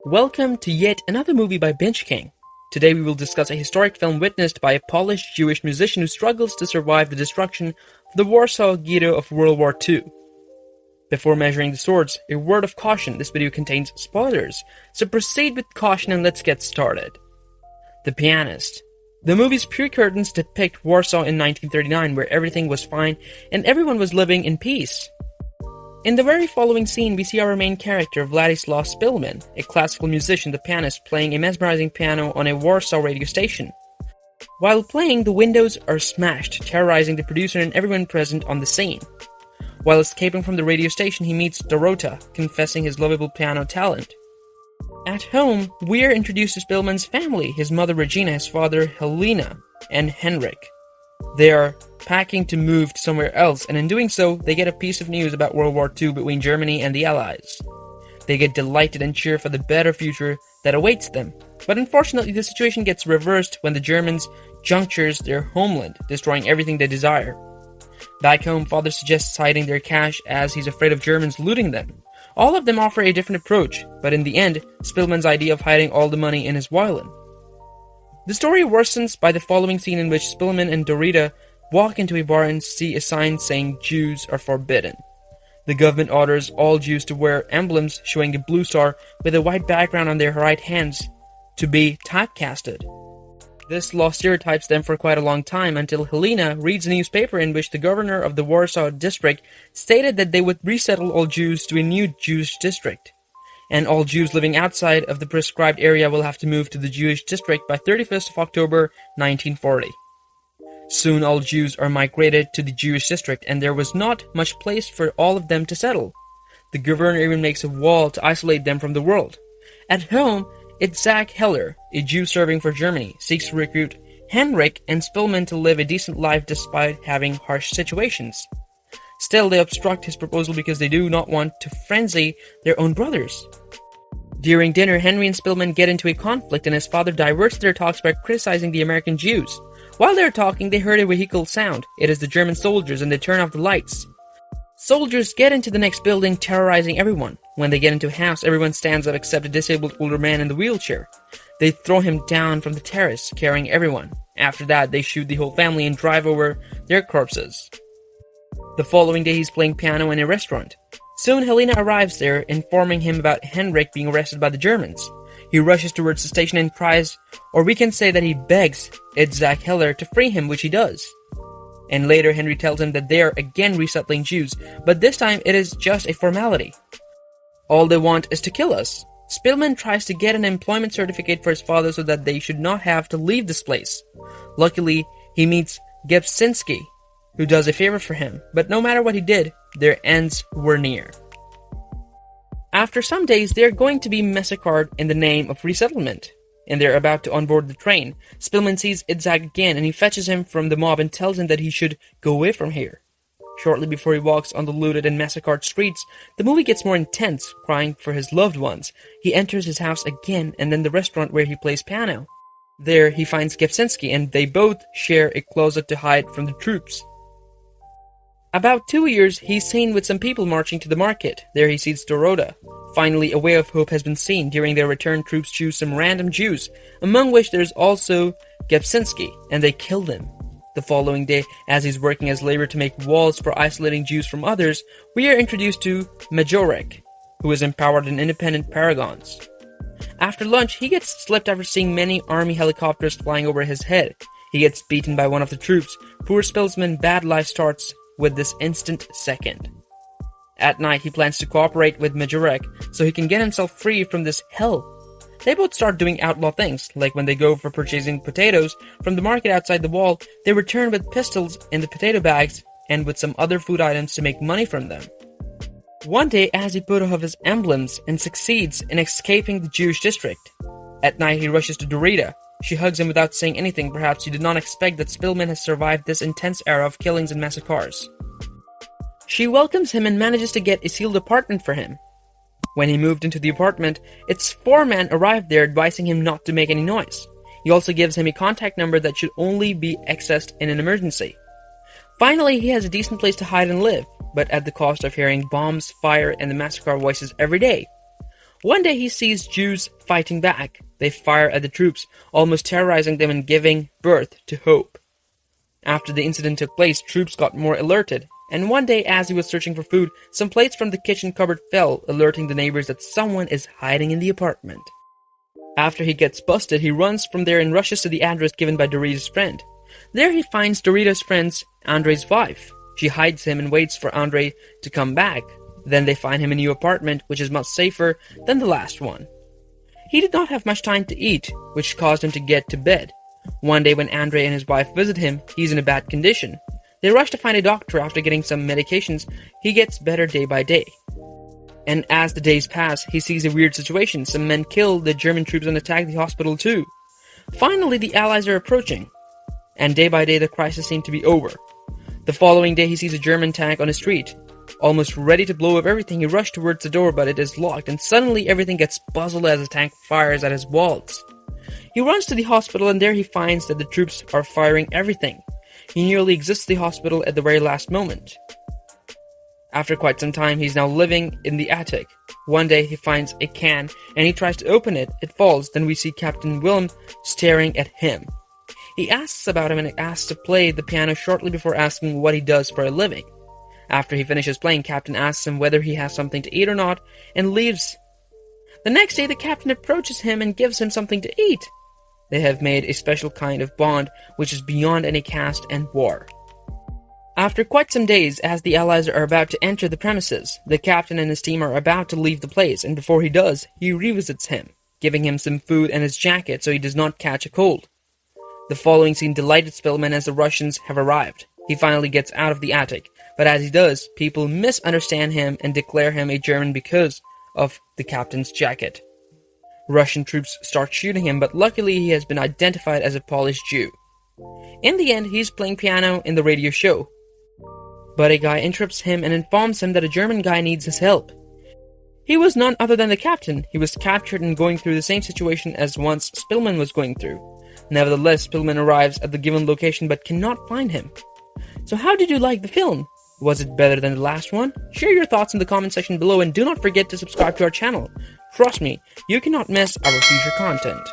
Welcome to yet another movie by Binge King. Today we will discuss a historic film witnessed by a Polish Jewish musician who struggles to survive the destruction of the Warsaw Ghetto of World War II. Before measuring the swords, a word of caution: this video contains spoilers, so proceed with caution and let's get started. The Pianist. The movie's pure curtains depict Warsaw in 1939, where everything was fine and everyone was living in peace. In the very following scene, we see our main character, Władysław Szpilman, a classical musician, the pianist, playing a mesmerizing piano on a Warsaw radio station. While playing, the windows are smashed, terrorizing the producer and everyone present on the scene. While escaping from the radio station, he meets Dorota, confessing his lovable piano talent. At home, we are introduced to Szpilman's family, his mother Regina, his father Helena, and Henrik. They are packing to move to somewhere else, and in doing so, they get a piece of news about World War II between Germany and the Allies. They get delighted and cheer for the better future that awaits them. But unfortunately, the situation gets reversed when the Germans junctures their homeland, destroying everything they desire. Back home, father suggests hiding their cash as he's afraid of Germans looting them. All of them offer a different approach, but in the end, Szpilman's idea of hiding all the money in his violin. The story worsens by the following scene in which Szpilman and Dorita walk into a bar and see a sign saying Jews are forbidden. The government orders all Jews to wear emblems showing a blue star with a white background on their right hands to be typecasted. This law stereotypes them for quite a long time until Helena reads a newspaper in which the governor of the Warsaw district stated that they would resettle all Jews to a new Jewish district, and all Jews living outside of the prescribed area will have to move to the Jewish district by 31st of October 1940. Soon all Jews are migrated to the Jewish district, and there was not much place for all of them to settle. The governor even makes a wall to isolate them from the world. At home, Itzhak Heller, a Jew serving for Germany, seeks to recruit Henrik and Szpilman to live a decent life despite having harsh situations. Still, they obstruct his proposal because they do not want to frenzy their own brothers. During dinner, Henry and Szpilman get into a conflict, and his father diverts their talks by criticizing the American Jews. While they are talking, they heard a vehicle sound. It is the German soldiers, and they turn off the lights. Soldiers get into the next building, terrorizing everyone. When they get into a house, everyone stands up except a disabled older man in the wheelchair. They throw him down from the terrace, carrying everyone. After that, they shoot the whole family and drive over their corpses. The following day, he's playing piano in a restaurant. Soon, Helena arrives there, informing him about Henrik being arrested by the Germans. He rushes towards the station and cries, or we can say that he begs Itzhak Heller to free him, which he does. And later, Henry tells him that they are again resettling Jews, but this time it is just a formality. All they want is to kill us. Szpilman tries to get an employment certificate for his father so that they should not have to leave this place. Luckily, he meets Gebsinski, who does a favor for him, but no matter what he did, their ends were near. After some days, they are going to be massacred in the name of resettlement, and they're about to onboard the train. Szpilman sees Itzhak again, and he fetches him from the mob and tells him that he should go away from here. Shortly before he walks on the looted and massacred streets, the movie gets more intense, crying for his loved ones. He enters his house again, and then the restaurant where he plays piano. There, he finds Gebsinski, and they both share a closet to hide from the troops. About 2 years, he's seen with some people marching to the market. There he sees Dorota. Finally, a way of hope has been seen. During their return, troops choose some random Jews, among which there's also Gebsinski, and they kill them. The following day, as he's working as labor to make walls for isolating Jews from others, we are introduced to Majorek, who is empowered in independent paragons. After lunch, he gets slipped after seeing many army helicopters flying over his head. He gets beaten by one of the troops. Poor Szpilman, bad life starts with this instant second. At night, he plans to cooperate with Majorek so he can get himself free from this hell. They both start doing outlaw things, like when they go for purchasing potatoes from the market outside the wall, they return with pistols in the potato bags and with some other food items to make money from them. One day, as he put off his emblems and succeeds in escaping the Jewish district. At night, he rushes to Dorita. She hugs him without saying anything. Perhaps she did not expect that Szpilman has survived this intense era of killings and massacres. She welcomes him and manages to get a sealed apartment for him. When he moved into the apartment, its foreman arrived there advising him not to make any noise. He also gives him a contact number that should only be accessed in an emergency. Finally, he has a decent place to hide and live, but at the cost of hearing bombs, fire, and the massacre voices every day. One day he sees Jews fighting back. They fire at the troops, almost terrorizing them and giving birth to hope. After the incident took place, troops got more alerted, and one day as he was searching for food, some plates from the kitchen cupboard fell, alerting the neighbors that someone is hiding in the apartment. After he gets busted, he runs from there and rushes to the address given by Dorita's friend. There he finds Dorita's friend's Andre's wife. She hides him and waits for Andre to come back. Then they find him a new apartment, which is much safer than the last one. He did not have much time to eat, which caused him to get to bed. One day when Andre and his wife visit him, he's in a bad condition. They rush to find a doctor. After getting some medications, he gets better day by day. And as the days pass, he sees a weird situation. Some men kill the German troops and attack the hospital too. Finally, the Allies are approaching, and day by day the crisis seemed to be over. The following day he sees a German tank on the street. Almost ready to blow up everything, he rushes towards the door, but it is locked, and suddenly everything gets puzzled as the tank fires at his walls. He runs to the hospital, and there he finds that the troops are firing everything. He nearly exits the hospital at the very last moment. After quite some time, he's now living in the attic. One day he finds a can, and he tries to open it. It falls. Then we see Captain Willem staring at him. He asks about him and asks to play the piano shortly before asking what he does for a living. After he finishes playing, Captain asks him whether he has something to eat or not, and leaves. The next day, the captain approaches him and gives him something to eat. They have made a special kind of bond, which is beyond any caste and war. After quite some days, as the Allies are about to enter the premises, the captain and his team are about to leave the place, and before he does, he revisits him, giving him some food and his jacket so he does not catch a cold. The following scene delighted Spillman as the Russians have arrived. He finally gets out of the attic, but as he does, people misunderstand him and declare him a German because of the captain's jacket. Russian troops start shooting him, but luckily he has been identified as a Polish Jew. In the end, he's playing piano in the radio show, but a guy interrupts him and informs him that a German guy needs his help. He was none other than the captain. He was captured and going through the same situation as once Spillman was going through. Nevertheless, Spillman arrives at the given location but cannot find him. So how did you like the film? Was it better than the last one? Share your thoughts in the comment section below, and do not forget to subscribe to our channel. Trust me, you cannot miss our future content.